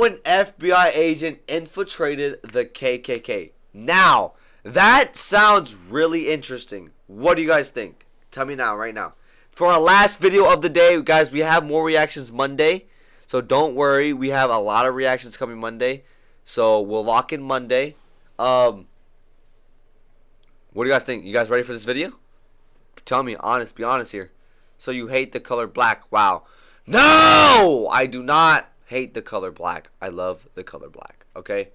An FBI agent infiltrated the KKK. Now, that sounds really interesting. What do you guys think? Tell me now, right now. For our last video of the day, guys, we have more reactions Monday. So don't worry, we have a lot of reactions coming Monday. So we'll lock in Monday. What do you guys think? You guys ready for this video? Tell me, honest, be honest here. So you hate the color black. Wow. No! I do not hate the color black. I love the color black. Okay?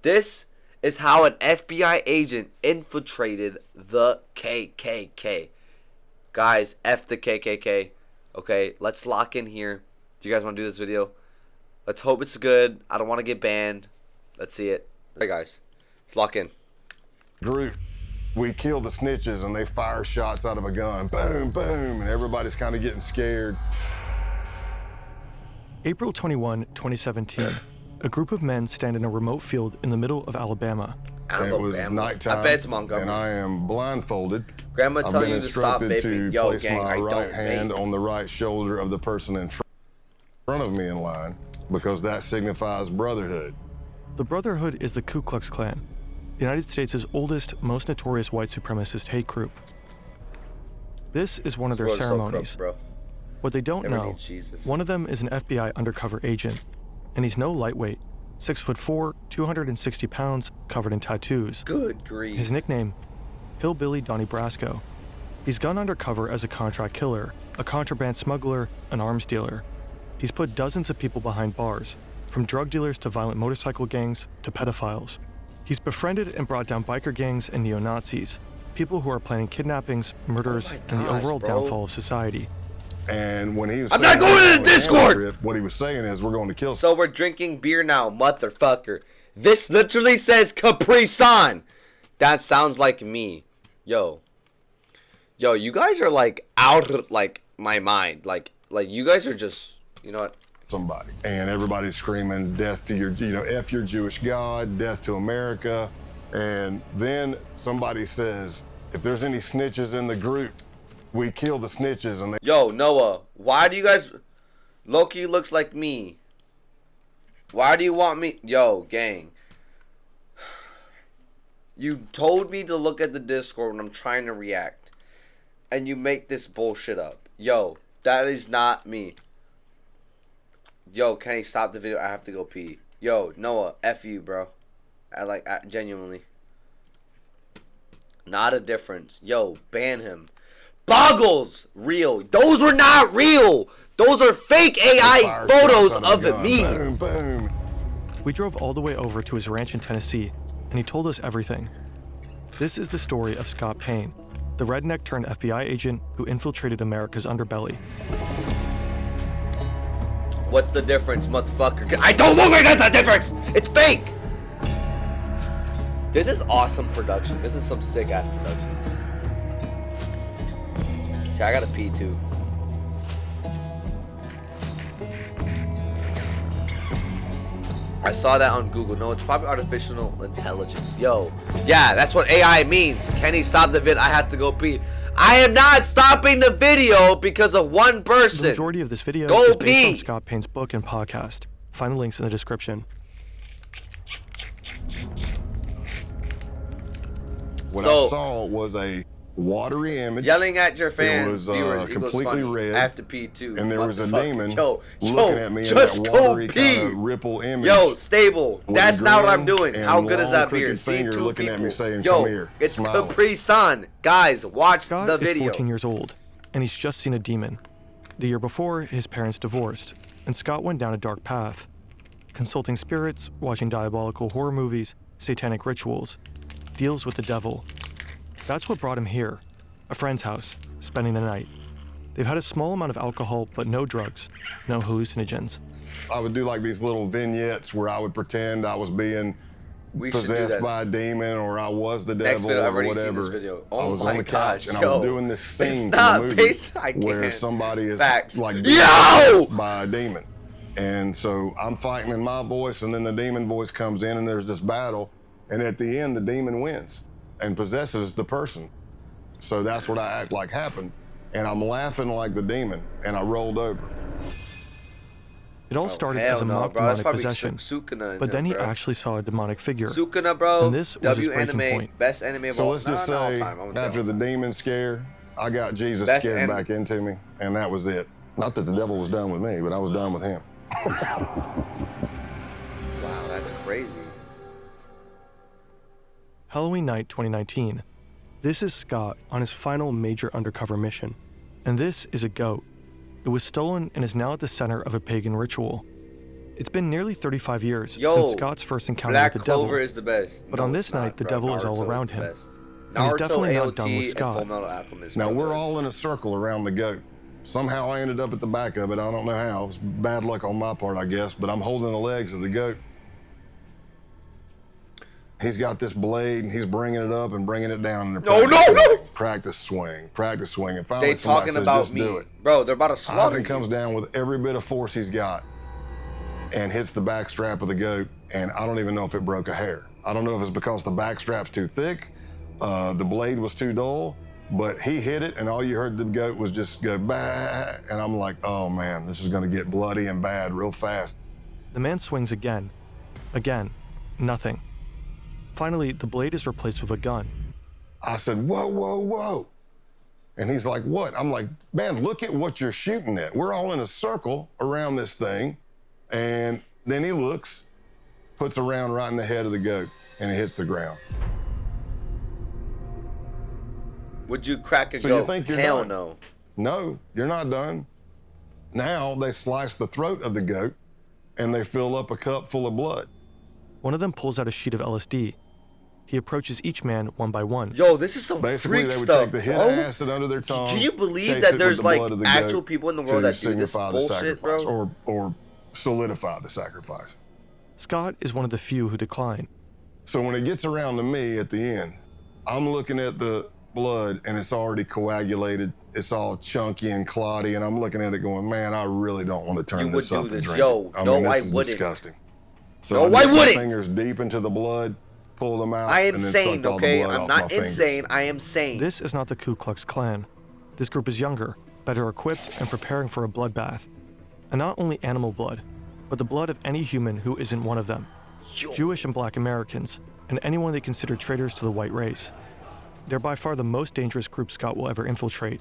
This is how an FBI agent infiltrated the KKK. Guys, F the KKK. Okay, let's lock in here. Do you guys want to do this video? Let's hope it's good. I don't want to get banned. Let's see it. Hey guys, let's lock in. Group, we kill the snitches and they fire shots out of a gun. Boom, boom, and everybody's kind of getting scared. April 21, 2017. A group of men stand in a remote field in the middle of Alabama. It was nighttime, I bet it's Montgomery. and I am blindfolded. Grandma telling you to stop vaping. To Yo, place gang, my I right don't hand vape. on the right shoulder of the person in front of me in line, because that signifies brotherhood. The Brotherhood is the Ku Klux Klan, the United States' oldest, most notorious white supremacist hate group. This is one of their ceremonies. What they don't know, one of them is an FBI undercover agent, and he's no lightweight. 6'4", 260 pounds, covered in tattoos. Good grief. His nickname, Hillbilly Donnie Brasco. He's gone undercover as a contract killer, a contraband smuggler, an arms dealer. He's put dozens of people behind bars, from drug dealers to violent motorcycle gangs to pedophiles. He's befriended and brought down biker gangs and neo-Nazis, people who are planning kidnappings, murders, and the overall downfall of society. And when he was I'm not going to the Discord! Trip, what he was saying is, we're going to kill. So we're drinking beer now, motherfucker. This literally says Capri Sun. That sounds like me. Yo, you guys are like out of like my mind. Like you guys are just, you know what? Somebody. And everybody's screaming, death to your, F your Jewish God, death to America. And then somebody says, if there's any snitches in the group, we kill the snitches. And they... Yo, Noah, why do you guys... Loki looks like me. Why do you want me... Yo, gang. You told me to look at the Discord when I'm trying to react. And you make this bullshit up. Yo, that is not me. Yo, can you stop the video? I have to go pee. Yo, Noah, F you, bro. I genuinely. Not a difference. Yo, ban him. Boggles! Real. Those were not real! Those are fake AI photos of me! Boom, boom. We drove all the way over to his ranch in Tennessee, and he told us everything. This is the story of Scott Payne, the redneck turned FBI agent who infiltrated America's underbelly. What's the difference, motherfucker? I don't look like that's a difference! It's fake! This is awesome production. This is some sick ass production. I gotta pee too. I saw that on Google. No, it's probably artificial intelligence. Yo, yeah, that's what AI means. Can he stop the vid? I have to go pee. I am not stopping the video because of one person. The majority of this video go is pee. based on Scott Payne's book and podcast. Find the links in the description. What I saw was a watery image. Yelling at your fans. It was viewers, completely red. I have to pee too. And there was a demon looking at me just in that go watery pee. kind of ripple image. Yo, stable. That's not what I'm doing. How good is that beer? See, two looking people. At me saying, yo, come here, it's smiling. Capri Sun. Guys, watch Scott the is video. 14 years old, and he's just seen a demon. The year before, his parents divorced, and Scott went down a dark path, consulting spirits, watching diabolical horror movies, satanic rituals, deals with the devil. That's what brought him here, a friend's house, spending the night. They've had a small amount of alcohol, but no drugs, no hallucinogens. I would do like these little vignettes where I would pretend I was being possessed by a demon, or I was the devil, or whatever. Oh, I was on the couch and I was doing this scene from the movie where somebody is like possessed by a demon. And so I'm fighting in my voice, and then the demon voice comes in, and there's this battle, and at the end the demon wins and possesses the person. So that's what I act like happened. And I'm laughing like the demon, and I rolled over. It all started as a mock demonic possession, but then he actually saw a demonic figure. Sukuna, bro. And this was his breaking anime, point. best anime of all. So let's just say, after the demon scare, I got Jesus scared back into me, and that was it. Not that the devil was done with me, but I was done with him. Wow, that's crazy. Halloween night 2019. This is Scott on his final major undercover mission. And this is a goat. It was stolen and is now at the center of a pagan ritual. It's been nearly 35 years since Scott's first encounter with the devil. Black Clover is the best. But on this night, the devil is all around him. And he's definitely not done with Scott. Now, we're all in a circle around the goat. Somehow I ended up at the back of it. I don't know how. It's bad luck on my part, I guess, but I'm holding the legs of the goat. He's got this blade, and he's bringing it up and bringing it down. And No! Practice swing. And finally, they talking about says, me. do it. Bro, they're about to slaughter Ivan comes down with every bit of force he's got and hits the back strap of the goat, and I don't even know if it broke a hair. I don't know if it's because the back strap's too thick, the blade was too dull, but he hit it, and all you heard the goat was just go, bah, and I'm like, oh man, this is gonna get bloody and bad real fast. The man swings again. Again. Nothing. Finally, the blade is replaced with a gun. I said, whoa. And he's like, what? I'm like, man, look at what you're shooting at. We're all in a circle around this thing. And then he looks, puts a round right in the head of the goat, and it hits the ground. Would you crack a goat? goat? You think you're Hell done? no. No, you're not done. Now they slice the throat of the goat, and they fill up a cup full of blood. One of them pulls out a sheet of LSD. He approaches each man one by one. Yo, this is some Basically, freak they would stuff, take the hit bro. acid under their tongue. Can you believe that there's like actual people in the world that do this bullshit, bro? Or solidify the sacrifice. Scott is one of the few who decline. So when it gets around to me at the end, I'm looking at the blood and it's already coagulated. It's all chunky and clotty, and I'm looking at it going, man, I really don't want to turn this up and drink it. Yo, no, I wouldn't. Disgusting. So I wouldn't. Fingers deep into the blood. Pull them out. I am sane, okay? I'm not insane. I am sane. This is not the Ku Klux Klan. This group is younger, better equipped, and preparing for a bloodbath. And not only animal blood, but the blood of any human who isn't one of them. Jewish and Black Americans, and anyone they consider traitors to the white race. They're by far the most dangerous group Scott will ever infiltrate.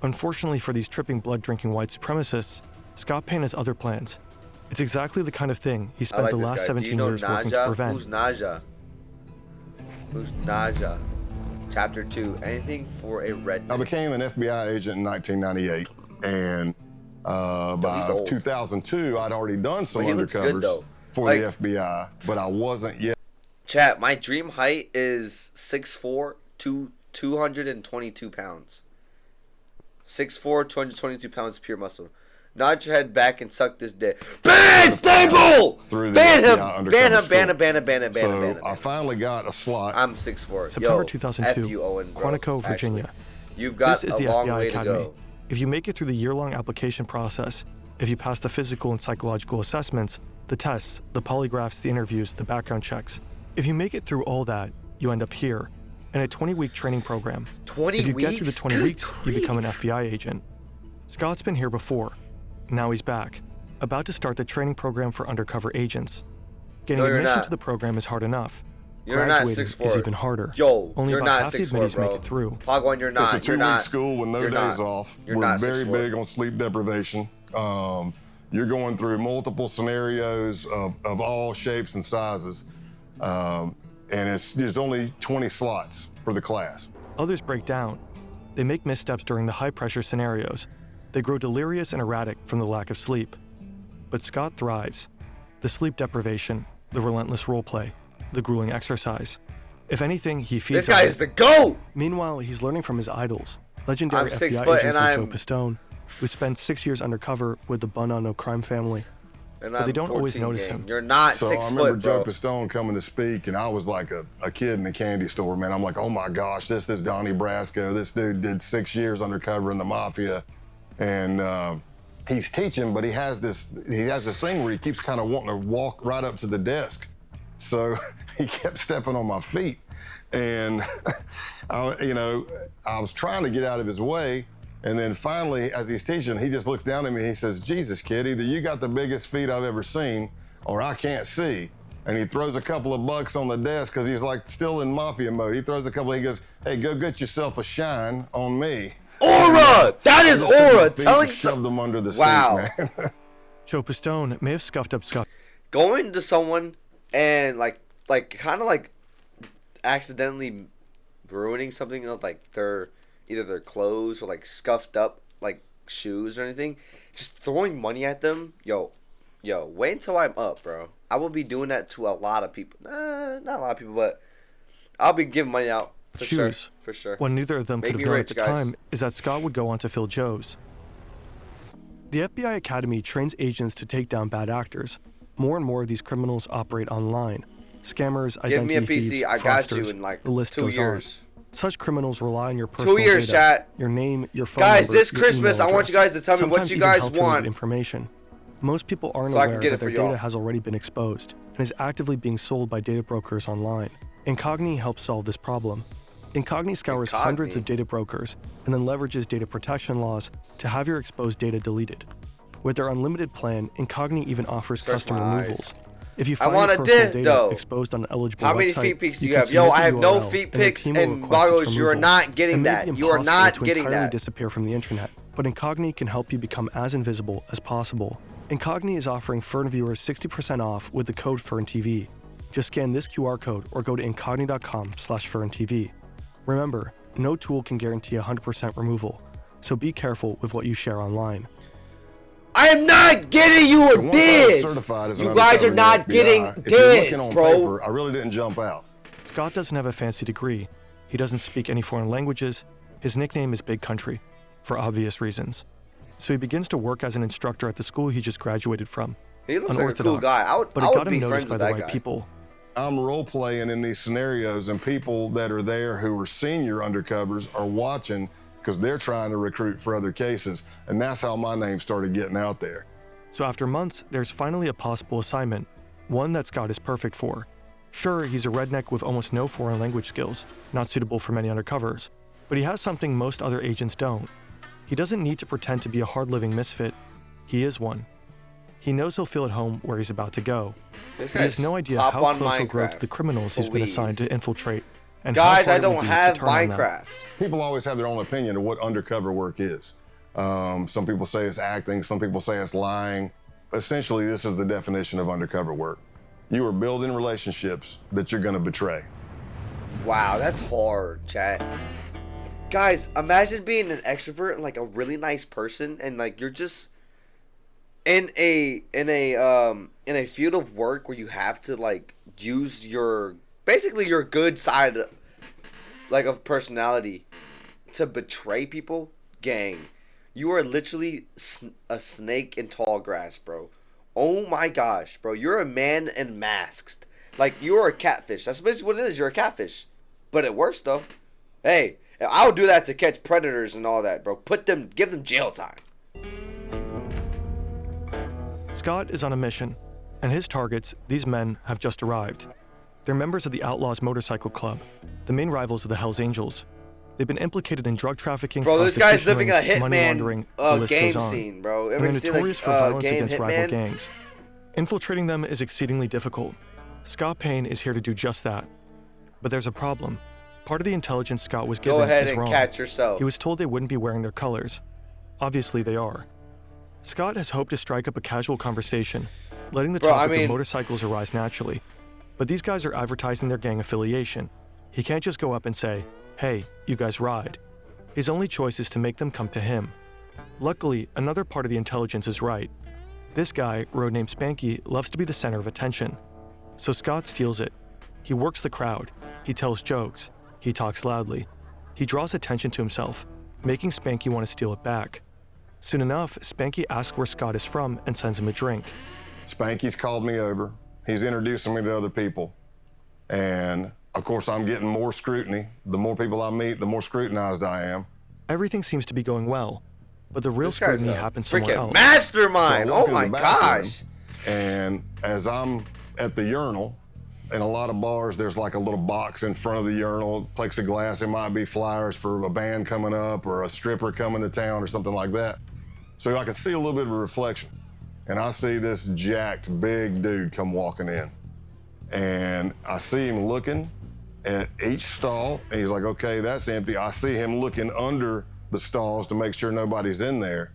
Unfortunately for these tripping blood-drinking white supremacists, Scott Payne has other plans. It's exactly the kind of thing he spent the last 17 years working to prevent. Who's Naja? Who's Naja? Chapter 2, anything for a redneck. I became an FBI agent in 1998, and by 2002, I'd already done some undercovers for the FBI, but I wasn't yet. Chat, my dream height is 6'4", 222 pounds. 6'4", 222 pounds pure muscle. Nod your head back and suck this dick. Ban stable! Ban him! Ban him! So I finally got a slot. I'm 6'4". September 2002, Quantico, Virginia. You've got this is a the long FBI way Academy. to go. If you make it through the year-long application process, if you pass the physical and psychological assessments, the tests, the polygraphs, the interviews, the background checks, if you make it through all that, you end up here, in a 20-week training program. 20 if you weeks? get through the 20 weeks, you become an FBI agent. Scott's been here before. Now he's back, about to start the training program for undercover agents. Getting admission to the program is hard enough. Graduating is even harder. Yo, only you're about not half the 6'4", admittees bro. make it through. Pogwan, you're not. It's a 2-week school with no days off. We're very big on sleep deprivation. You're going through multiple scenarios of all shapes and sizes. And there's only 20 slots for the class. Others break down. They make missteps during the high-pressure scenarios. They grow delirious and erratic from the lack of sleep. But Scott thrives. The sleep deprivation, the relentless roleplay, the grueling exercise. If anything, he feeds This guy is the GOAT! Meanwhile, he's learning from his idols, legendary FBI agents like Joe Pistone, who spent 6 years undercover with the Bun on No Crime family. But they don't always notice him. You're not 6 foot, I remember Joe Pistone coming to speak, and I was like a kid in a candy store, man. I'm like, oh my gosh, this is Donnie Brasco. This dude did 6 years undercover in the mafia. And he's teaching, but he has this thing where he keeps kind of wanting to walk right up to the desk. So he kept stepping on my feet. And, I was trying to get out of his way. And then finally, as he's teaching, he just looks down at me and he says, Jesus, kid, either you got the biggest feet I've ever seen or I can't see. And he throws a couple of bucks on the desk because he's like still in mafia mode. He throws a couple, he goes, hey, go get yourself a shine on me. Aura! That is aura! Telling shoved them under the sink, man. Joe Pistone may have scuffed up Scott. Going to someone and kind of like accidentally ruining something of like either their clothes or like scuffed up like shoes or anything, just throwing money at them, yo, wait until I'm up, bro. I will be doing that to a lot of people. Not a lot of people, but I'll be giving money out for shoes. For sure. What neither of them could have known at the time is that Scott would go on to fill Joe's. The FBI Academy trains agents to take down bad actors. More and more of these criminals operate online. Scammers, identity thieves, Give me a PC, I got you fraudsters, in like the list 2 goes years. on. Such criminals rely on your personal 2 years, data, chat. your name, your phone guys, number, this your Christmas, email I want you guys to tell me what Sometimes you even guys health-related want. information. Most people aren't So I can aware get that it for their data y'all. has already been exposed and is actively being sold by data brokers online. Incogni helps solve this problem. Incogni scours hundreds of data brokers and then leverages data protection laws to have your exposed data deleted. With their unlimited plan, Incogni even offers custom removals. If you find your personal data exposed on an eligible website, how many feet pics do you have? Yo, I have no feet pics, and Boggles, you are not getting that. You are not getting that. Disappear from the internet, but Incogni can help you become as invisible as possible. Incogni is offering Fern viewers 60% off with the code FernTV. Just scan this QR code or go to incogni.com/FernTV. Remember, no tool can guarantee 100% removal, so be careful with what you share online. I am not getting you a diss! You guys are not getting diss, bro. Paper, I really didn't jump out. Scott doesn't have a fancy degree. He doesn't speak any foreign languages. His nickname is Big Country, for obvious reasons. So he begins to work as an instructor at the school he just graduated from. He looks like a cool guy. But it got him noticed by the right people. I'm role-playing in these scenarios, and people that are there who are senior undercovers are watching because they're trying to recruit for other cases, and that's how my name started getting out there. So after months, there's finally a possible assignment, one that Scott is perfect for. Sure, he's a redneck with almost no foreign language skills, not suitable for many undercovers, but he has something most other agents don't. He doesn't need to pretend to be a hard-living misfit. He is one. He knows he'll feel at home where he's about to go. He has no idea how close he'll grow to the criminals he's been assigned to infiltrate. And guys, I don't have Minecraft. People always have their own opinion of what undercover work is. Some people say it's acting, some people say it's lying. Essentially, this is the definition of undercover work. You are building relationships that you're gonna betray. Wow, that's hard, chat. Guys, imagine being an extrovert and like a really nice person, and like you're just in a field of work where you have to like use your basically your good side like of personality to betray people. Gang, you are literally a snake in tall grass, bro. Oh my gosh, bro, you're a man in masks. Like, you're a catfish. That's basically what it is. You're a catfish, but it works though. Hey, I would do that to catch predators and all that, bro. Give them jail time. Scott is on a mission, and his targets, these men, have just arrived. They're members of the Outlaws Motorcycle Club, the main rivals of the Hells Angels. They've been implicated in drug trafficking, bro. This guy's living a Hitman game scene, bro. And they're notorious for violence against rival gangs. Infiltrating them is exceedingly difficult. Scott Payne is here to do just that. But there's a problem. Part of the intelligence Scott was given is wrong. Go ahead and catch yourself. He was told they wouldn't be wearing their colors. Obviously, they are. Scott has hoped to strike up a casual conversation, letting the topic of motorcycles arise naturally. But these guys are advertising their gang affiliation. He can't just go up and say, "Hey, you guys ride." His only choice is to make them come to him. Luckily, another part of the intelligence is right. This guy, road named Spanky, loves to be the center of attention. So Scott steals it. He works the crowd. He tells jokes. He talks loudly. He draws attention to himself, making Spanky want to steal it back. Soon enough, Spanky asks where Scott is from and sends him a drink. Spanky's called me over. He's introducing me to other people. And of course, I'm getting more scrutiny. The more people I meet, the more scrutinized I am. Everything seems to be going well, but the real scrutiny happens somewhere else. Mastermind! So oh my gosh! And as I'm at the urinal, In a lot of bars, there's like a little box in front of the urinal, plexiglass. It might be flyers for a band coming up or a stripper coming to town or something like that. So I can see a little bit of a reflection. And I see this jacked, big dude come walking in. And I see him looking at each stall, and he's like, okay, that's empty. I see him looking under the stalls to make sure nobody's in there.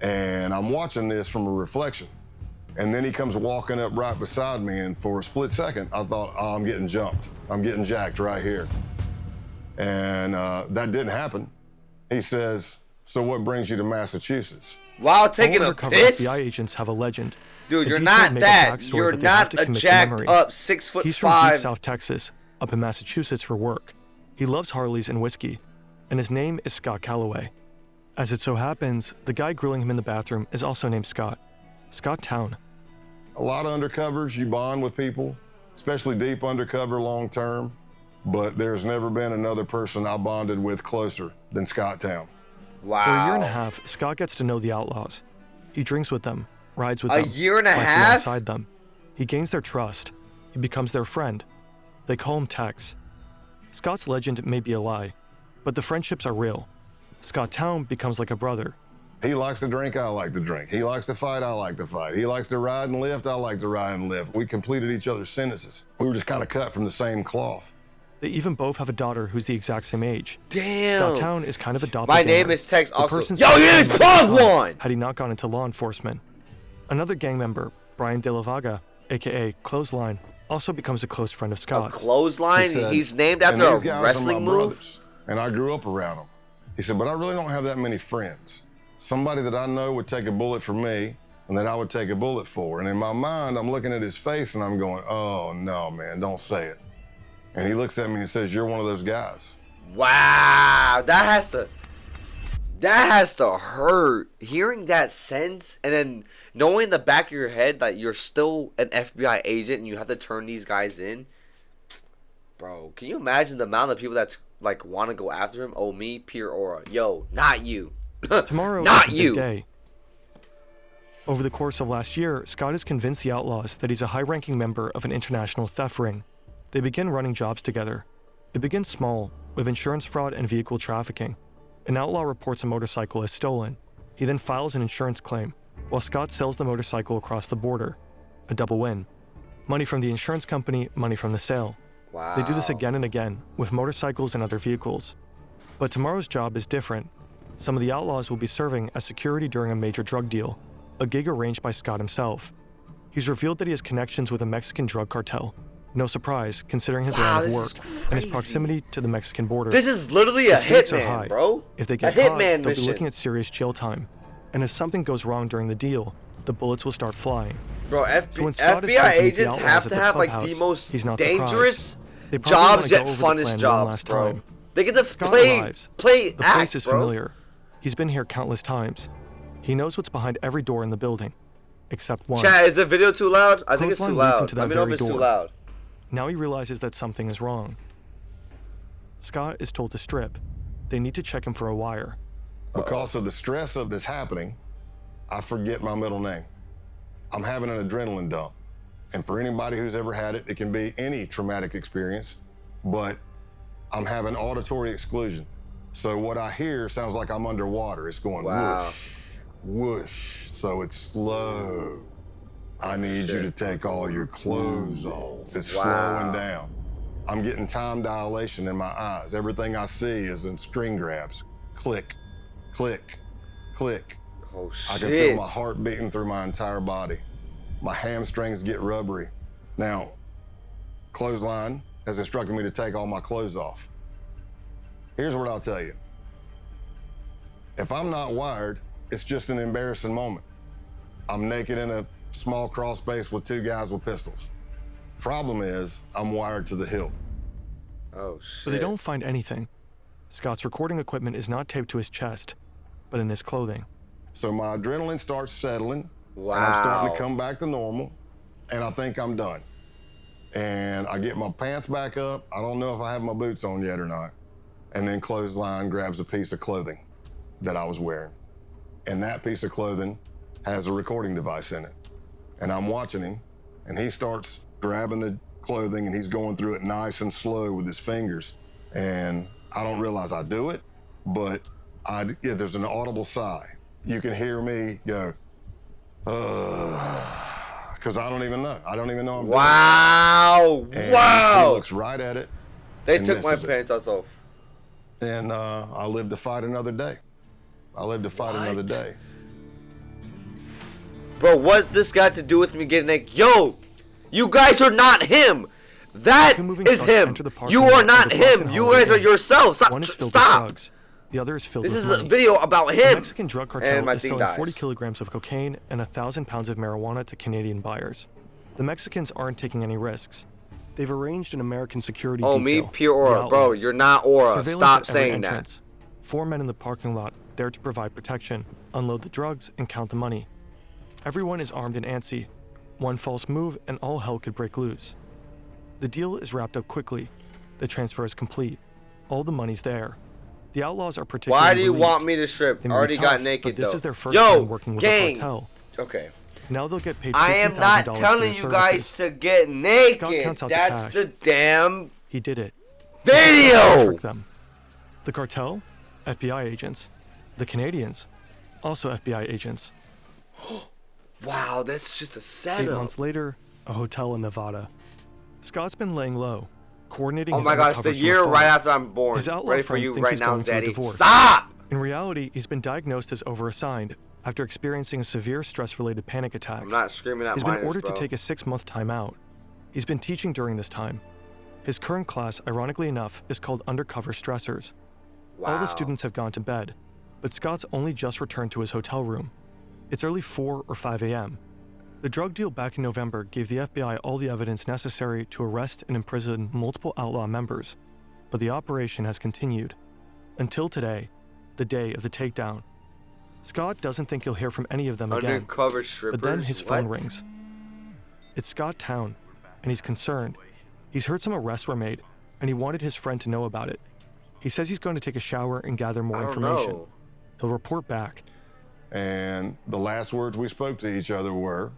And I'm watching this from a reflection. And then he comes walking up right beside me, and for a split second, I thought, oh, I'm getting jumped. I'm getting jacked right here. And that didn't happen. He says, so what brings you to Massachusetts? While taking a piss? FBI agents have a legend. Dude, you're not that. You're not a jacked up 6'5". He's from deep South Texas, up in Massachusetts for work. He loves Harleys and whiskey, and his name is Scott Calloway. As it so happens, the guy grilling him in the bathroom is also named Scott. Scott Town. A lot of undercovers, you bond with people, especially deep undercover long term, but there's never been another person I bonded with closer than Scott Town. Wow. For a year and a half, Scott gets to know the outlaws. He drinks with them, rides with them. A year and a half? Alongside them. He gains their trust. He becomes their friend. They call him Tex. Scott's legend may be a lie, but the friendships are real. Scott Town becomes like a brother. He likes to drink, I like to drink. He likes to fight, I like to fight. He likes to ride and lift, I like to ride and lift. We completed each other's sentences. We were just kind of cut from the same cloth. They even both have a daughter who's the exact same age. Damn. Scott Town is kind of a doppelganger. My name is Tex also. Yo, you just plug one! Had he not gone into law enforcement. Another gang member, Brian De La Vaga, a.k.a. Clothesline, also becomes a close friend of Scott's. A clothesline? He's named after a wrestling move? Brothers, and I grew up around them. He said, but I really don't have that many friends. Somebody that I know would take a bullet for me and that I would take a bullet for. And in my mind, I'm looking at his face and I'm going, oh, no, man, don't say it. And he looks at me and says, you're one of those guys. Wow, that has to hurt. Hearing that sense and then knowing in the back of your head that you're still an FBI agent and you have to turn these guys in. Bro, can you imagine the amount of people that's like want to go after him? Oh, me, pure aura. Yo, not you. Tomorrow not is a you. Big day. Over the course of last year, Scott has convinced the outlaws that he's a high-ranking member of an international theft ring. They begin running jobs together. It begins small, with insurance fraud and vehicle trafficking. An outlaw reports a motorcycle as stolen. He then files an insurance claim, while Scott sells the motorcycle across the border. A double win. Money from the insurance company, money from the sale. Wow. They do this again and again, with motorcycles and other vehicles. But tomorrow's job is different. Some of the outlaws will be serving as security during a major drug deal, a gig arranged by Scott himself. He's revealed that he has connections with a Mexican drug cartel. No surprise, considering his line of work and his proximity to the Mexican border. This is literally a hitman, bro. If they get caught, they'll be looking at serious jail time. And if something goes wrong during the deal, the bullets will start flying. Bro, FBI agents have to have like the most dangerous jobs yet funnest jobs, bro. They get to play the place is familiar. He's been here countless times. He knows what's behind every door in the building, except one. Chat, is the video too loud? I think it's too loud. Let me know if it's too loud. Now he realizes that something is wrong. Scott is told to strip. They need to check him for a wire. Because of the stress of this happening, I forget my middle name. I'm having an adrenaline dump. And for anybody who's ever had it, it can be any traumatic experience, but I'm having auditory exclusion. So what I hear sounds like I'm underwater. It's going whoosh, whoosh. So it's slow. I need you to take all your clothes off. It's slowing down. I'm getting time dilation in my eyes. Everything I see is in string grabs. Click, click, click. Oh, shit. I can feel my heart beating through my entire body. My hamstrings get rubbery. Now, Clothesline has instructed me to take all my clothes off. Here's what I'll tell you. If I'm not wired, it's just an embarrassing moment. I'm naked in a small crawl space with two guys with pistols. Problem is, I'm wired to the hilt. Oh, shit. But they don't find anything. Scott's recording equipment is not taped to his chest, but in his clothing. So my adrenaline starts settling. Wow. And I'm starting to come back to normal, and I think I'm done. And I get my pants back up. I don't know if I have my boots on yet or not. And then Clothesline grabs a piece of clothing that I was wearing. And that piece of clothing has a recording device in it. And I'm watching him, and he starts grabbing the clothing, and he's going through it nice and slow with his fingers. And I don't realize I do it, but there's an audible sigh. You can hear me go, because I don't even know. I don't even know I'm doing it. Wow! He looks right at it. They took my pants off. And I live to fight another day. Another day. Bro, what this got to do with me getting like, yo, you guys are not him. That is him. You are not him. You guys are yourself. Stop. The other is filled this with is money. a video about him. The Mexican drug cartel is selling 40 40 kilograms of cocaine and 1,000 pounds of marijuana to Canadian buyers. The Mexicans aren't taking any risks. They've arranged an American security detail. Me, pure aura. Bro, you're not aura. Stop saying that. 4 men in the parking lot there to provide protection, unload the drugs, and count the money. Everyone is armed and antsy. One false move and all hell could break loose. The deal is wrapped up quickly. The transfer is complete. All the money's there. The outlaws are particularly Why do you want me to strip? I already got naked, though. This is their first time working with a cartel. Okay. Now they'll get paid $15,000 I am not telling you guys to get naked. That's the damn He did it. video. Trick them. The cartel, FBI agents. The Canadians, also FBI agents. Wow, that's just a setup. 8 months later, a hotel in Nevada. Scott's been laying low, coordinating his my gosh, the year right after I'm born. Ready for you right now, Zaddy. Stop! In reality, he's been diagnosed as overassigned after experiencing a severe stress-related panic attack. I'm not screaming at He's been ordered to take a 6-month timeout. He's been teaching during this time. His current class, ironically enough, is called Undercover Stressors. Wow. All the students have gone to bed, but Scott's only just returned to his hotel room. It's early 4 or 5 a.m. The drug deal back in November gave the FBI all the evidence necessary to arrest and imprison multiple outlaw members, but the operation has continued. Until today, the day of the takedown. Scott doesn't think he'll hear from any of them again. Undercover strippers? But then his phone rings. It's Scott Town, and he's concerned. He's heard some arrests were made, and he wanted his friend to know about it. He says he's going to take a shower and gather more information. He'll report back. And the last words we spoke to each other were,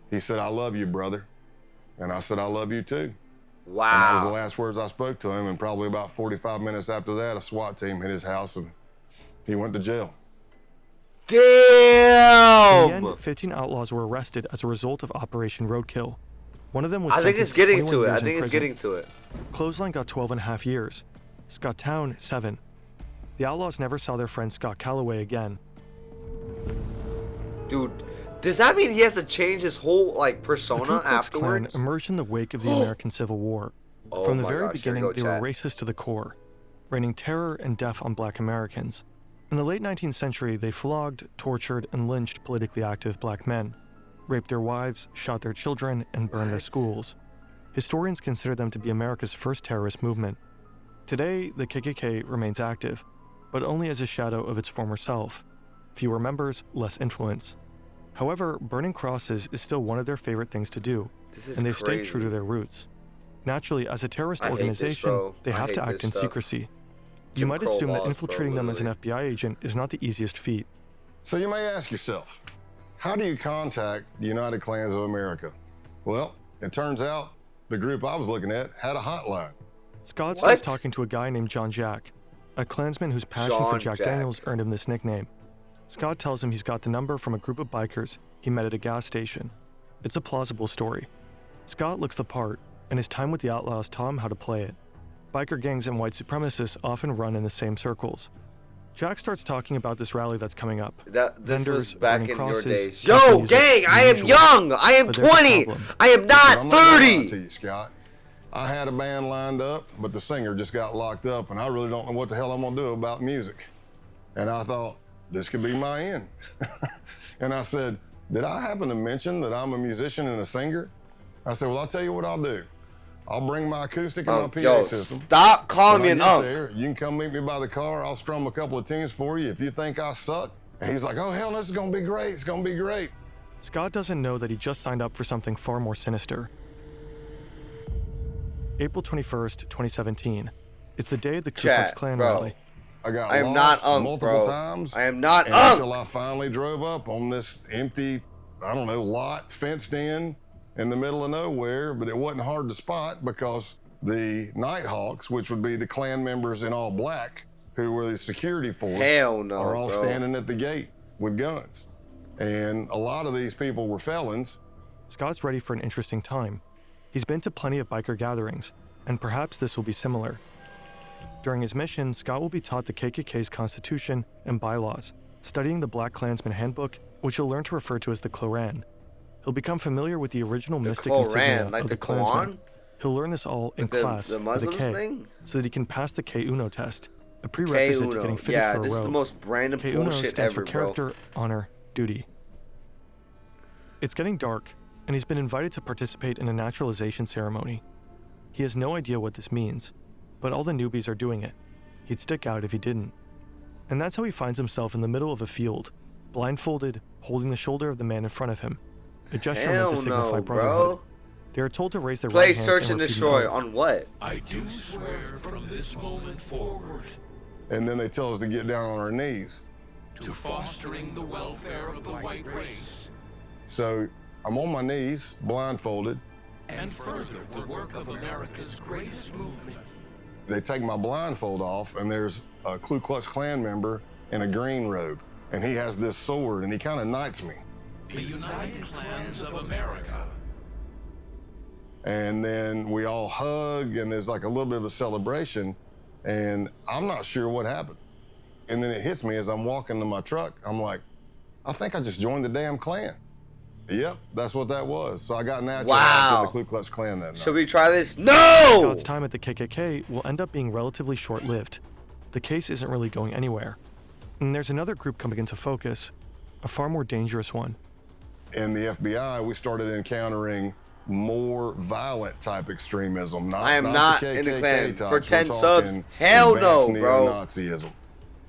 he said, "I love you, brother." And I said, "I love you too." Wow. And that was the last words I spoke to him. And probably about 45 minutes after that, a SWAT team hit his house and he went to jail. Damn! In the end, 15 outlaws were arrested as a result of Operation Roadkill. One of them was I think it's getting to it. Clothesline got 12.5 years. Scott Town, 7. The outlaws never saw their friend Scott Calloway again. Dude, does that mean he has to change his whole persona the Ku Klux afterwards? Klan emerged in the wake of the American Civil War. From the very beginning, they were racist to the core, raining terror and death on black Americans. In the late 19th century, they flogged, tortured, and lynched politically active black men, raped their wives, shot their children, and burned their schools. Historians consider them to be America's first terrorist movement. Today, the KKK remains active, but only as a shadow of its former self. Fewer members, less influence. However, burning crosses is still one of their favorite things to do, and they've stayed true to their roots. Naturally, as a terrorist organization, they have to act in secrecy. You might assume that infiltrating them as an FBI agent is not the easiest feat. So you may ask yourself, how do you contact the United Klans of America? Well, it turns out the group I was looking at had a hotline. Scott starts talking to a guy named John Jack, a Klansman whose passion for Jack Daniels earned him this nickname. Scott tells him he's got the number from a group of bikers he met at a gas station. It's a plausible story. Scott looks the part, and his time with the outlaws taught him how to play it. Biker gangs and white supremacists often run in the same circles. Jack starts talking about this rally that's coming up. This was back in your days. Yo, gang, I am young. I am 20. I am not 30. To you, Scott. I had a band lined up, but the singer just got locked up, and I really don't know what the hell I'm gonna do about music. And I thought, this could be my end. And I said, did I happen to mention that I'm a musician and a singer? I said, well, I'll tell you what I'll do. I'll bring my acoustic and my PA system. Stop calling me an unk. You can come meet me by the car. I'll strum a couple of tunes for you if you think I suck. And he's like, oh, hell, this is gonna be great. It's gonna be great. Scott doesn't know that he just signed up for something far more sinister. April 21st, 2017. It's the day of the Ku Klux Klan rally. I am not multiple times. I am not until I finally drove up on this empty, I don't know, lot, fenced in, in the middle of nowhere, but it wasn't hard to spot because the Nighthawks, which would be the Klan members in all black, who were the security force, Hell no, are all bro. standing at the gate with guns. And a lot of these people were felons. Scott's ready for an interesting time. He's been to plenty of biker gatherings, and perhaps this will be similar. During his mission, Scott will be taught the KKK's constitution and bylaws, studying the Black Klansman Handbook, which he'll learn to refer to as the Kloran. He'll become familiar with the original mystic insignia like of the the Klansman. Quran? He'll learn this all in Like class the with a Muslims K, thing? so that he can pass the K-Uno test, a prerequisite to getting fitted Yeah, for a this is row. the most random K-Uno bullshit stands ever, for character, honor, duty. It's getting dark, and he's been invited to participate in a naturalization ceremony. He has no idea what this means, but all the newbies are doing it. He'd stick out if he didn't. And that's how he finds himself in the middle of a field, blindfolded, holding the shoulder of the man in front of him. A gesture meant to signify no, brotherhood. bro. They are told to raise their Play right hands search and repeat an destroy. oath. On what? I do swear from this moment forward And then they tell us to get down on our knees. to fostering the welfare of the white race, So I'm on my knees, blindfolded. and further the work of America's greatest movement. They take my blindfold off, and there's a Ku Klux Klan member in a green robe, and he has this sword, and he kind of knights me. The United Klans of America. And then we all hug, and there's like a little bit of a celebration, and I'm not sure what happened. And then it hits me as I'm walking to my truck. I'm like, I think I just joined the damn Klan. Yep, that's what that was. So I got naturalized in the Ku Klux Klan that night. Should we try this? No! Scott's time at the KKK will end up being relatively short-lived. The case isn't really going anywhere. And there's another group coming into focus, a far more dangerous one. In the FBI, we started encountering more violent type extremism. I am not the in the KKK Klan. types. For We're 10 talking subs, hell no, advanced bro. Neo-Nazism.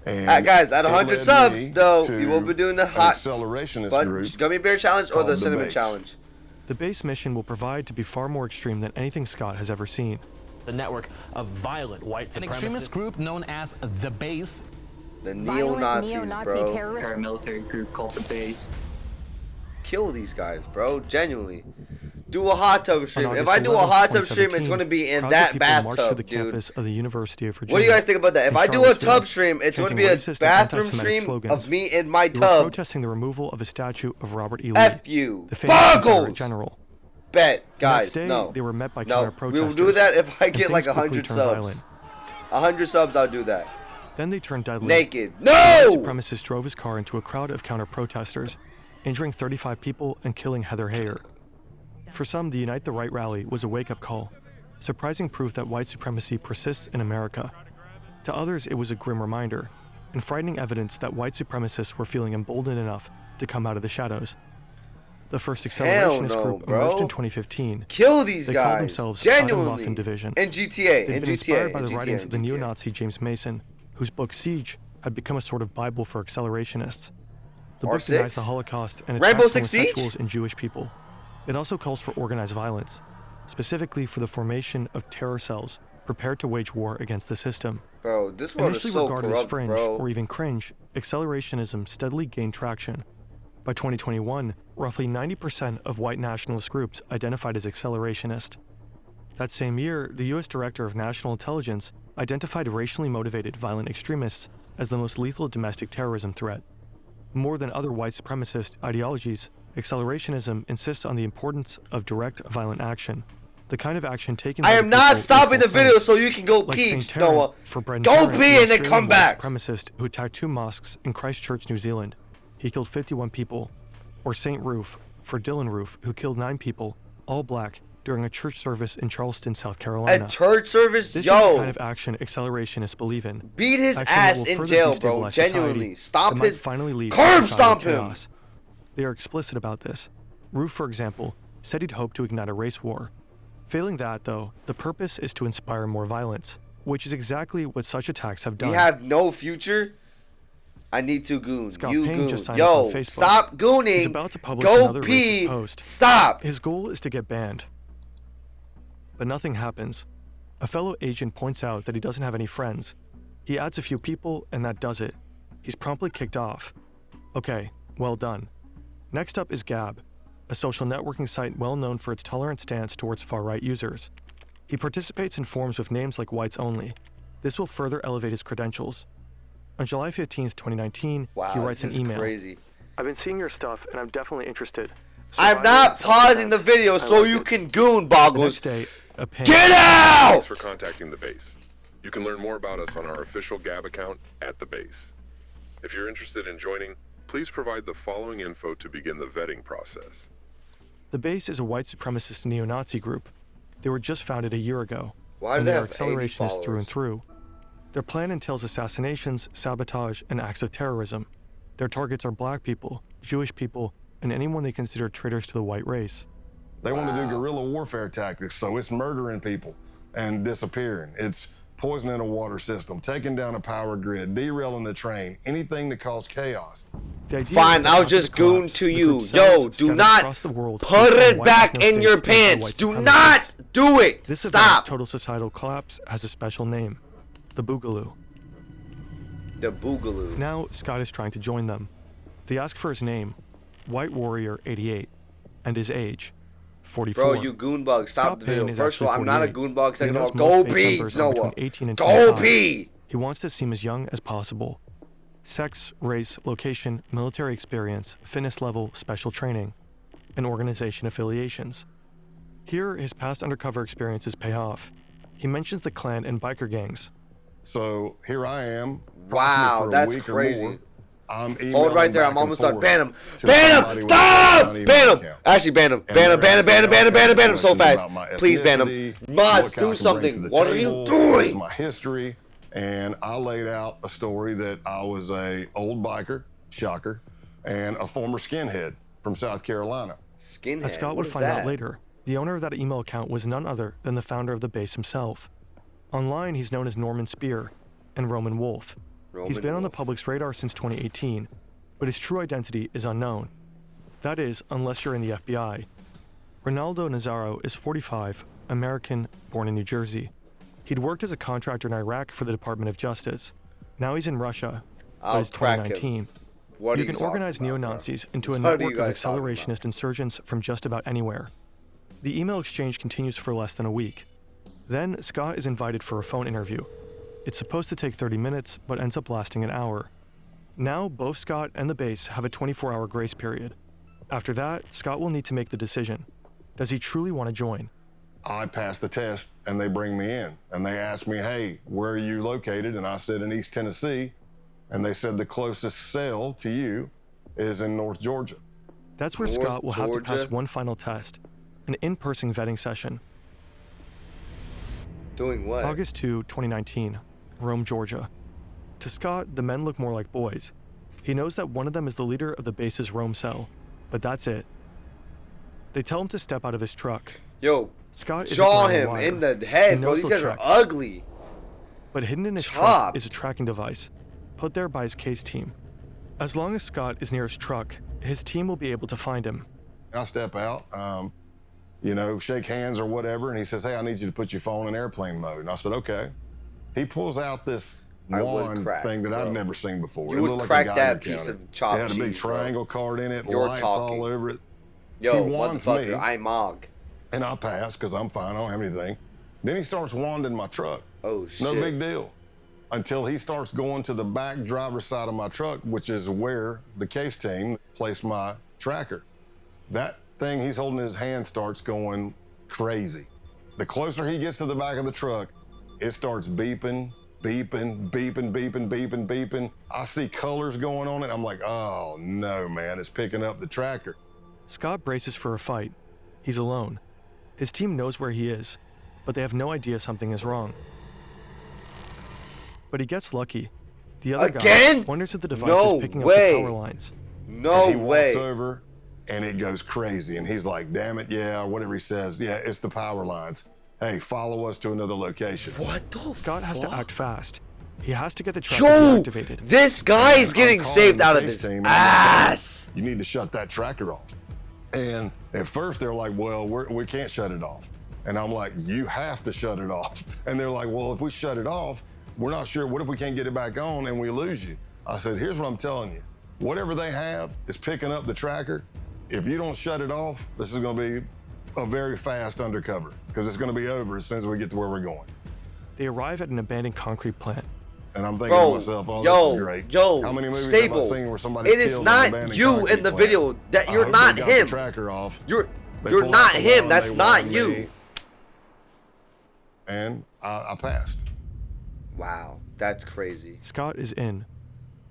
And Guys, at it 100 led subs, me though, to we will be doing the an hot accelerationist group. Gummy Bear Challenge or called the the Cinnamon Base. Challenge? The base mission will provide to be far more extreme than anything Scott has ever seen. The network of violent white An supremacists. extremist group known as the Base. The Violent neo-Nazis, neo-Nazi bro. terrorist Paramilitary group called the Base. Kill these guys, bro. Genuinely. Do a hot tub stream. On If August I do a 11th, hot tub stream, it's 2017, going to be in crowds of that people marched through bathtub, the dude. campus of the University of Virginia. What do you guys think about that? If in I do a Charlottesville, tub stream, it's going to be a chanting racist and bathroom anti-Semitic stream slogans. of me in my They were tub. protesting the removal of a statue of Robert E. Lee, F you. the famous Confederate Buggles! general. Bet. The Guys, next day, no. they were met by No, counter-protesters. we will do that if I and get like things quickly 100 turned subs. violent. 100 subs, I'll do that. Then they turned deadly. Naked. The No! supremacist drove his car into a crowd of counter-protesters, injuring 35 people and killing Heather Heyer. For some, the Unite the Right rally was a wake-up call, surprising proof that white supremacy persists in America. To others, it was a grim reminder, and frightening evidence that white supremacists were feeling emboldened enough to come out of the shadows. The first accelerationist no, group bro. emerged in 2015. Kill these They called guys. themselves Genuinely. Atomwaffen Division. In GTA. They'd In been inspired GTA. by In the GTA. writings of the in GTA. neo-Nazi James Mason, whose book Siege had become a sort of Bible for accelerationists. The book R6? denies the Holocaust and Rainbow attacks Six Siege? homosexuals and Jewish people. It also calls for organized violence, specifically for the formation of terror cells prepared to wage war against the system. Bro, this world is Initially so regarded as corrupt, fringe bro. or even cringe, accelerationism steadily gained traction. By 2021, roughly 90% of white nationalist groups identified as accelerationist. That same year, the U.S. Director of National Intelligence identified racially motivated violent extremists as the most lethal domestic terrorism threat. More than other white supremacist ideologies, accelerationism insists on the importance of direct violent action, the kind of action taken by I the am not people stopping the who feel video safe. so you can go Like pee, Saint Tarrant Noah. for Brendan Go Tarrant, pee the and then Australian come white back. supremacist who attacked 2 mosques in Christchurch, New Zealand. He killed 51 people. Or Saint Roof for Dylan Roof, who killed 9 people, all black, during a church service in Charleston, South Carolina. A church service? This is the kind Yo. of action accelerationists believe in. Beat his Action that ass will in further jail, bro. destabilize society, Genuinely. Stop that might his. finally lead to Curb societal stomp him. chaos. They are explicit about this. Roof, for example, said he'd hoped to ignite a race war. Failing that, though, the purpose is to inspire more violence, which is exactly what such attacks have done. We have no future. I need to goon. Scott You Payne goon. just signed up on Yo, Facebook. stop gooning. He's about to publish Go another pee. racist post. Stop. His goal is to get banned. But nothing happens. A fellow agent points out that he doesn't have any friends. He adds a few people, and that does it. He's promptly kicked off. Okay, well done. Next up is Gab, a social networking site well known for its tolerant stance towards far-right users. He participates in forums with names like Whites Only. This will further elevate his credentials. On July 15th, 2019, he writes an email. Crazy. I've been seeing your stuff, and I'm definitely interested. I'm not pausing the video so you can goon boggles. Day, Get out! Thanks for contacting the base. You can learn more about us on our official Gab account at the base. If you're interested in joining, please provide the following info to begin the vetting process. The base is a white supremacist neo-Nazi group. They were just founded a year ago. Why do and they they are have 80 accelerationists through and followers? through. Their plan entails assassinations, sabotage, and acts of terrorism. Their targets are black people, Jewish people, and anyone they consider traitors to the white race. They want to do guerrilla warfare tactics, so it's murdering people and disappearing. It's poisoning a water system, taking down a power grid, derailing the train, anything that causes chaos. Fine, I'll just goon to you. Yo, do not put it back in your pants. Do not do it. This Stop. Total societal collapse has a special name, the Boogaloo. The Boogaloo. Now, Scott is trying to join them. They ask for his name, White Warrior 88, and his age, 44. Bro, you goonbug. Stop the video. First of all, I'm not a goonbug. Second of all, Go go pee, Noah. Go Go pee. He wants to seem as young as possible. Sex, race, location, military experience, fitness level, special training, and organization affiliations. Here, his past undercover experiences pay off. He mentions the Klan and biker gangs. So here I am. Wow, for a that's week or crazy. more. I'm Hold right there. I'm emailing almost back done. and Ban him. forth to Ban him. somebody with Stop. an email Ban him. account. Actually, ban him. And Ban him. they're Ban him. Ban him. asking Ban him. Ban him. Ban him so questions fast. about my Please ban him. ethnicity, Mods, what I do can something. bring to the What are you table, doing? My history, and I laid out a story that I was a old biker, shocker, and a former skinhead from South Carolina. Skinhead. As Scott would find out later, the owner of that email account was none other than the founder of the base himself. Online, he's known as Norman Spear and Roman Wolf. He's been on the public's radar since 2018, but his true identity is unknown. That is, unless you're in the FBI. Ronaldo Nazaro is 45, American, born in New Jersey. He'd worked as a contractor in Iraq for the Department of Justice. Now he's in Russia, but it's 2019. You can organize neo-Nazis into a network of accelerationist insurgents from just about anywhere. The email exchange continues for less than a week. Then, Scott is invited for a phone interview. It's supposed to take 30 minutes, but ends up lasting an hour. Now, both Scott and the base have a 24-hour grace period. After that, Scott will need to make the decision. Does he truly want to join? I passed the test, and they bring me in. And they asked me, hey, where are you located? And I said, in East Tennessee. And they said the closest cell to you is in North Georgia. That's where Scott will have to pass one final test, an in-person vetting session. Doing what? August 2, 2019, Rome, Georgia. To Scott, the men look more like boys. He knows that one of them is the leader of the base's Rome cell, but that's it. They tell him to step out of his truck. Yo, Scott jaw him in the head, bro. These guys are ugly. But hidden in his truck is a tracking device, put there by his case team. As long as Scott is near his truck, his team will be able to find him. I step out, shake hands or whatever, and he says, hey, I need you to put your phone in airplane mode. And I said, okay. He pulls out this wand thing that I've never seen before. You would crack that piece of chopped cheese. It had a big triangle card in it, You're lights talking. all over it. Yo, motherfucker, I'm Mog. And I pass because I'm fine, I don't have anything. Then he starts wanding my truck. Oh, shit. No big deal. Until he starts going to the back driver's side of my truck, which is where the case team placed my tracker. That thing he's holding in his hand starts going crazy. The closer he gets to the back of the truck, it starts beeping, beeping, beeping, beeping, beeping, beeping. I see colors going on it. I'm like, oh no, man, it's picking up the tracker. Scott braces for a fight. He's alone. His team knows where he is, but they have no idea something is wrong. But he gets lucky. The other guy wonders if the device is picking up the power lines. No and he way. Walks over and it goes crazy. And he's like, damn it, yeah, or whatever he says. Yeah, it's the power lines. Hey, follow us to another location. What the fuck? Scott has to act fast. He has to get the tracker deactivated. This guy is getting saved out of his ass. You need to shut that tracker off. And at first they're like, well, we can't shut it off. And I'm like, you have to shut it off. And they're like, well, if we shut it off, we're not sure. What if we can't get it back on and we lose you? I said, here's what I'm telling you. Whatever they have is picking up the tracker. if you don't shut it off, this is going to be a very fast undercover because it's going to be over as soon as we get to where we're going. They arrive at an abandoned concrete plant. And I'm thinking to myself, oh, this is great. How many movies have I seen where somebody's it is killed in an not abandoned you concrete in the plant? video. That I you're hope not they got him. the tracker off. You're They not pull out the him. gun, That's they not warn you. me, and I passed. Wow, that's crazy. Scott is in.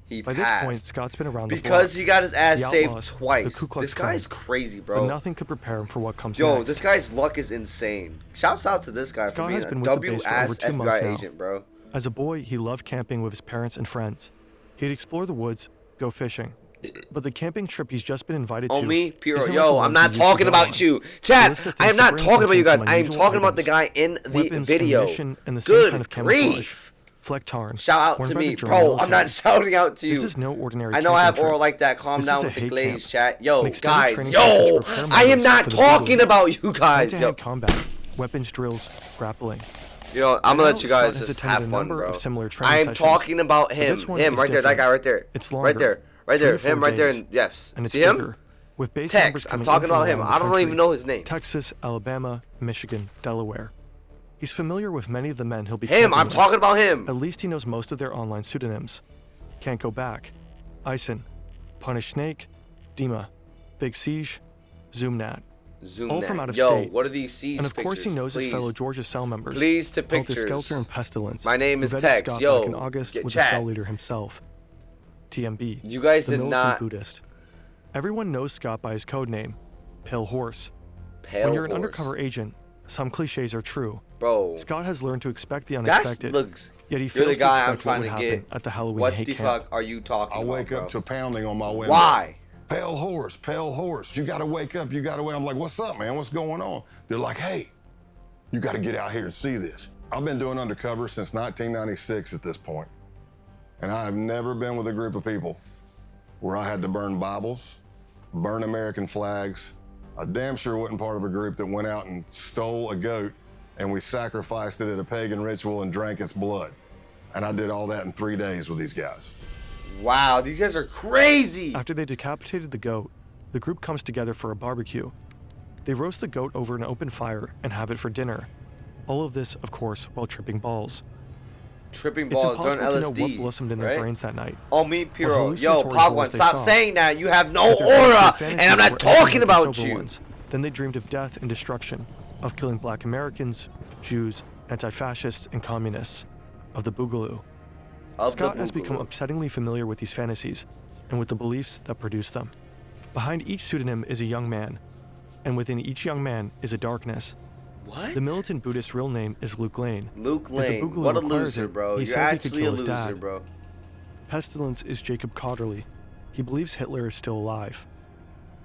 He By passed. this point, Scott's been around because the block. he got his ass The saved outlaws, the twice. Ku Klux This guy's Klan. crazy, bro. But nothing could prepare him for what comes Yo, next. this guy's luck is insane. Shouts out to this guy Scott for being has a been with the base for over W-ass 2 months FBI now. agent, bro. As a boy, he loved camping with his parents and friends. He'd explore the woods, go fishing. But the camping trip he's just been invited to. On me, Piro. isn't like Yo, the I'm ones he not used to talking go about on. you. The Chat, list of I am things not to bring talking about you guys. contains I am some talking about the unusual guy in the weapons, video. ammunition, and the same Good kind of camouflage. grief. Fleck-tarn. Shout out worn to by the me. German Bro, I'm not military. shouting out to you. This is no ordinary I know I have camping oral trip. like that. Calm This down is a with the hate glaze, camp. chat. Yo, An extended guys. training Yo, camp to prepare I am members not for the talking Boogaloo. about you guys. Yo, Hand-to-hand combat, weapons drills, grappling. you know, I'm By gonna now, let you guys Scott has just attended have a fun, number bro. of similar training I am sessions, talking about but him. this one Him is right there. That guy right there. It's Right longer, there. Right 3 there. to 4 Him right there. days, And yes. and it's See him? bigger, with base Tex. members I'm coming talking in from about him. around the I don't country. even know his name. Texas, Alabama, Michigan, Delaware. He's familiar with many of the men he'll be Him. camping I'm with. talking about him. At least he knows most of their online pseudonyms. Can't Go Back, Ison, Punish Snake, Dima, Big Siege, Zoomnat. Zoom All that. from out of Yo, state. what are these C's And of course he pictures? knows his Please. fellow Georgia cell members. Please to Helter pictures. Skelter and Pestilence. My name who is vetted Tex. Scott Yo, back in August get with chat. the cell leader himself. TMB. You guys the did militant not. Buddhist. Everyone knows Scott by his code name, Pale Horse. Pale When you're an horse. undercover agent, some cliches are true. Bro, Scott has learned to expect the that unexpected. looks. Yet he You're fails the guy to I'm expect what trying would to happen get. at the Halloween What hate the camp. fuck are you talking I about, wake bro? up to pounding on my window. Why? Pale horse, pale horse. You got to wake up. You got to wake. I'm like, what's up, man? What's going on? They're like, hey, you got to get out here and see this. I've been doing undercover since 1996 at this point. And I have never been with a group of people where I had to burn Bibles, burn American flags. I damn sure wasn't part of a group that went out and stole a goat and we sacrificed it at a pagan ritual and drank its blood. And I did all that in 3 days with these guys. Wow, these guys are crazy. After they decapitated the goat, the group comes together for a barbecue. They roast the goat over an open fire and have it for dinner. All of this, of course, while tripping balls. Tripping It's balls on impossible to know what LSD. blossomed in their right? brains that night. On me, Piro. What Yo, hallucinatory Pogwan, horrors they stop saw. saying that. You have no But their aura, fantasies and I'm not were talking anything but about sober you. ones. Then they dreamed of death and destruction, of killing black Americans, Jews, anti-fascists, and communists, of the Boogaloo. Of the Scott has become Boogaloo. upsettingly familiar with these fantasies and with the beliefs that produce them. Behind each pseudonym is a young man, and within each young man is a darkness. What? The militant Buddhist real name is Luke Lane. Luke If the Lane. Boogaloo What a requires loser, it, bro. he You're says he could actually a kill his loser, dad. bro. Pestilence is Jacob Cotterly. He believes Hitler is still alive.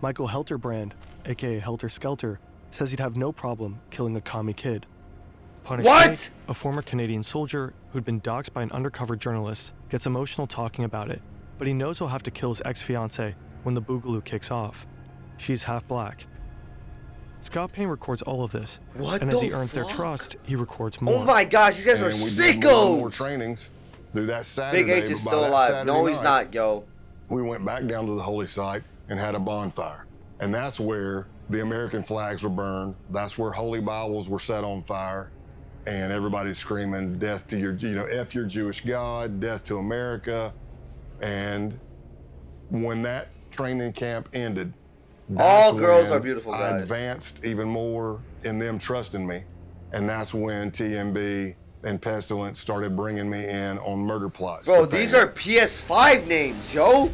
Michael Helterbrand, aka Helter Skelter, says he'd have no problem killing a commie kid. Punish What? Snake, a former Canadian soldier who'd been doxxed by an undercover journalist, gets emotional talking about it, but he knows he'll have to kill his ex-fiancée when the Boogaloo kicks off. She's half black. Scott Payne records all of this, What and as he the earns their fuck? trust, he records more. Oh my gosh, these guys are And we did more and more sickos. trainings through that Saturday. Big H is but by still that alive. Saturday No, he's night, not, yo. We went back down to the holy site and had a bonfire. And that's where the American flags were burned. That's where holy Bibles were set on fire. And everybody's screaming, death to your, F your Jewish God, death to America. And when that training camp ended, All that's girls when are beautiful I guys. advanced even more in them trusting me. And that's when TMB and Pestilence started bringing me in on murder plots. Bro, for these payment. are PS5 names, yo.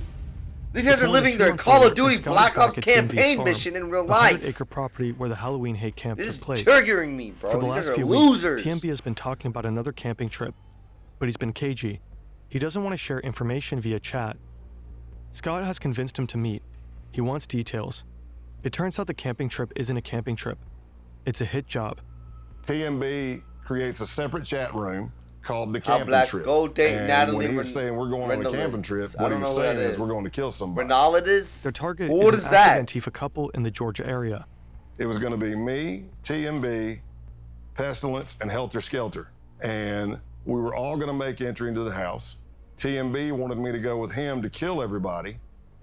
These guys It's are more than living 2 their months Call later, of Duty and Scott is Black back Ops at TMB's campaign farm, mission in real the life. 100-acre property where the Halloween hate camp This is took place. triggering me, bro. For the These last guys are few losers. weeks, TMB has been talking about another camping trip, but he's been cagey. He doesn't want to share information via chat. Scott has convinced him to meet. He wants details. It turns out the camping trip isn't a camping trip. It's a hit job. TMB creates a separate chat room called the How camping black trip. go date and Natalie when he was Ren- saying we're going on a Renolitz. camping trip, I what he don't was know what saying that is we're is. going to kill somebody. Renolitz? Their target What is is an that? active Antifa couple in the Georgia area. It was going to be me, TMB, Pestilence, and Helter Skelter. And we were all going to make entry into the house. TMB wanted me to go with him to kill everybody,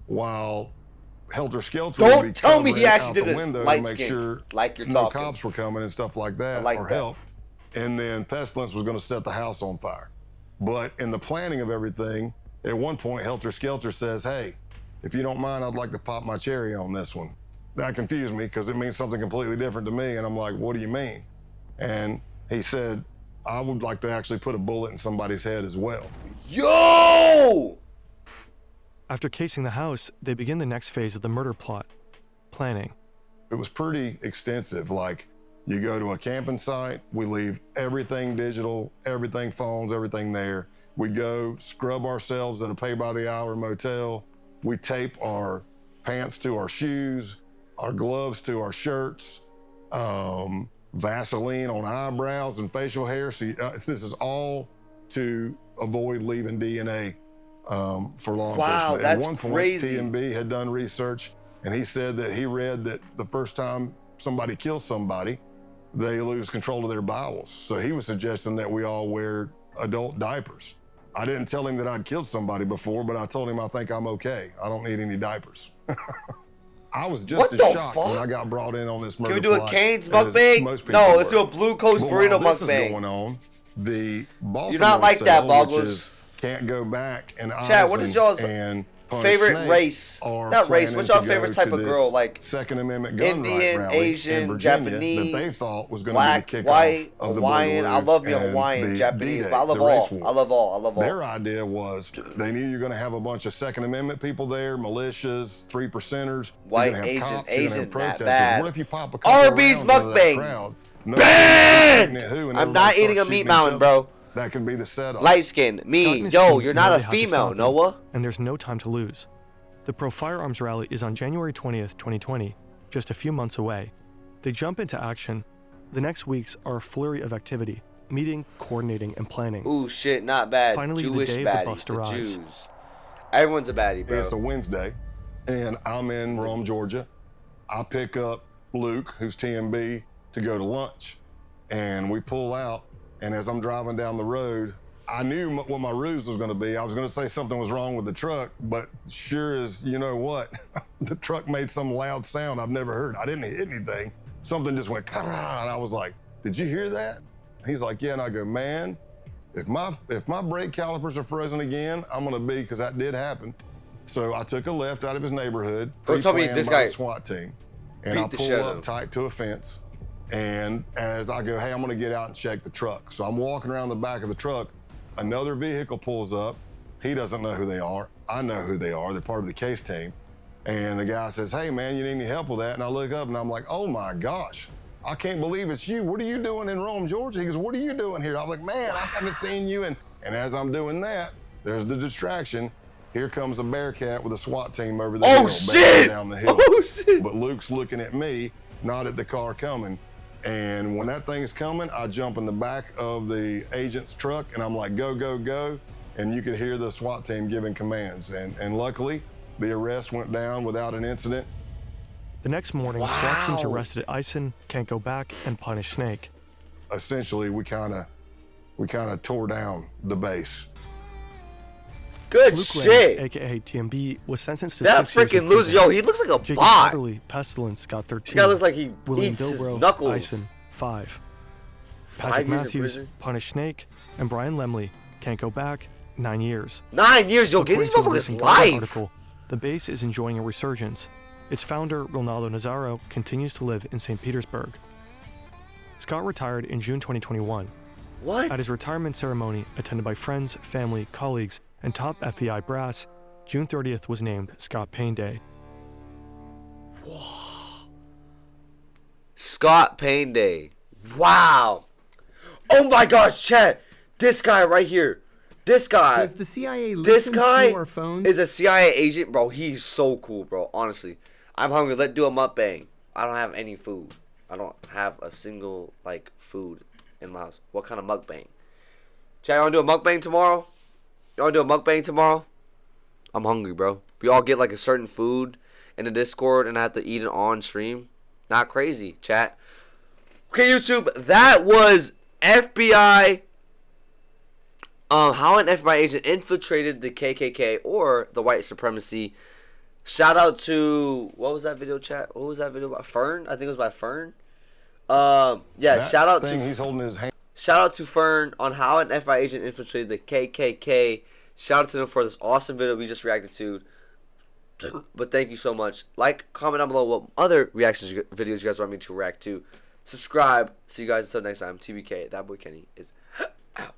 while helter skelter. Don't tell me he actually did this light skin, sure like you're no talking. cops were coming and stuff like that, like or that. help. And then Pestilence was going to set the house on fire. But in the planning of everything, at one point, Helter Skelter says, hey, if you don't mind, I'd like to pop my cherry on this one. That confused me because it means something completely different to me. And I'm like, what do you mean? And he said, I would like to actually put a bullet in somebody's head as well. Yo! After casing the house, they begin the next phase of the murder plot, planning. It was pretty extensive. Like, you go to a camping site, we leave everything digital, everything phones, everything there. We go scrub ourselves at a pay-by-the-hour motel. We tape our pants to our shoes, our gloves to our shirts, Vaseline on eyebrows and facial hair. See, this is all to avoid leaving DNA for law enforcement. Wow, that's At one point, crazy. TMB had done research, and he said that he read that the first time somebody kills somebody, they lose control of their bowels. So he was suggesting that we all wear adult diapers. I didn't tell him that I'd killed somebody before, but I told him I think I'm okay. I don't need any diapers. I was just as shocked when I got brought in on this murder. Can we do a plot Cane's as mukbang? most people No, let's were. do a Blue Coast But burrito while this is mukbang. going on, the Baltimore You're not like that, cell, Boggles. which is can't go back and Chad, what is y'all's and favorite Snake race? are Not race. planning What's your to go favorite type to of this girl? Like Second Amendment gun Indian, right rally Asian, in Virginia Japanese, that they thought was going black, to be the white, kickoff of the Hawaiian. I Boogaloo love me a and Hawaiian, the Japanese, D-Day, but I love the race all. war. I love all. I love all. Their idea was they knew you're going to have a bunch of Second Amendment people there, militias, 3%ers. White, you're gonna have Asian, cops, you're gonna Asian, have not protesters. bad. What if you pop a couple Arby's rounds into that mukbang. crowd? Banned! Who, and I'm everybody not starts eating a shooting meat each mountain, other? bro. That could be the setup. Light skin. Me. Cotton is Yo, keen, you're now not a they have to female, stop him, Noah. And there's no time to lose. The pro-firearms rally is on January 20th, 2020, just a few months away. They jump into action. The next weeks are a flurry of activity, meeting, coordinating, and planning. Ooh, shit, not bad. Finally, the Jewish day of the baddies, bust the arrives. Jews. Everyone's a baddie, bro. It's a Wednesday, and I'm in Rome, Georgia. I pick up Luke, who's TMB, to go to lunch. And we pull out, and as I'm driving down the road, I knew what my ruse was going to be. I was going to say something was wrong with the truck, but sure as you know what, the truck made some loud sound I've never heard. I didn't hit anything. Something just went, and I was like, did you hear that? He's like, yeah, and I go, man, if my brake calipers are frozen again, I'm going to be, because that did happen. So I took a left out of his neighborhood, Don't tell me pre-planned this by guy the SWAT team, and beat I the pull shit up out of him. tight to a fence. And as I go, hey, I'm gonna get out and check the truck. So I'm walking around the back of the truck. Another vehicle pulls up. He doesn't know who they are. I know who they are. They're part of the case team. And the guy says, hey, man, you need any help with that? And I look up and I'm like, oh my gosh, I can't believe it's you. What are you doing in Rome, Georgia? He goes, what are you doing here? I'm like, man, I haven't seen you. And as I'm doing that, there's the distraction. Here comes a Bearcat with a SWAT team over the hill, barreling down the hill. Oh, shit! But Luke's looking at me, not at the car coming. And when that thing's coming, I jump in the back of the agent's truck and I'm like, go, go, go. And you could hear the SWAT team giving commands. And luckily, the arrest went down without an incident. The next morning, SWAT teams arrested Eisen, Can't Go Back, and Punish Snake. Essentially, we kind of tore down the base. Good Luke shit. Lane, aka TMB, was sentenced to That 6 years in freaking loser. prison. Yo, he looks like a Jacob bot. Adderley, Pestilence, got 13. This guy looks like he William eats his Bilbrough, knuckles. Eisen, 5. 5 Patrick years in Matthews, prison? Punish Snake, and Brian Lemley, Can't Go Back, 9 years. 9 years, yo, get these According to a motherfuckers recent Guardian life. article, the base is enjoying a resurgence. Its founder, Ronaldo Nazzaro, continues to live in St. Petersburg. Scott retired in June 2021. What? At his retirement ceremony, attended by friends, family, colleagues, and top FBI brass, June 30th was named Scott Payne Day. Scott Payne Day. Wow. Oh my gosh, Chad. This guy right here. This guy. Does the CIA This listen guy to our phones? is a CIA agent, bro. He's so cool, bro. Honestly. I'm hungry. Let's do a mukbang. I don't have any food. I don't have a single, like, food in my house. What kind of mukbang? Chad, you want to do a mukbang tomorrow? You want to do a mukbang tomorrow? I'm hungry, bro. We all get, like, a certain food in the Discord, and I have to eat it on stream. Not crazy, chat. Okay, YouTube, that was FBI. How an FBI agent infiltrated the KKK or the white supremacy Shout out to, what was that video, chat? What was that video by? Fern? I think it was by Fern. Yeah, shout out to he's holding his hand. Shout out to Fern on how an FBI agent infiltrated the KKK. Shout out to them for this awesome video we just reacted to. But thank you so much. Like, comment down below what other reactions videos you guys want me to react to. Subscribe. See you guys until next time. TBK. That boy Kenny is out.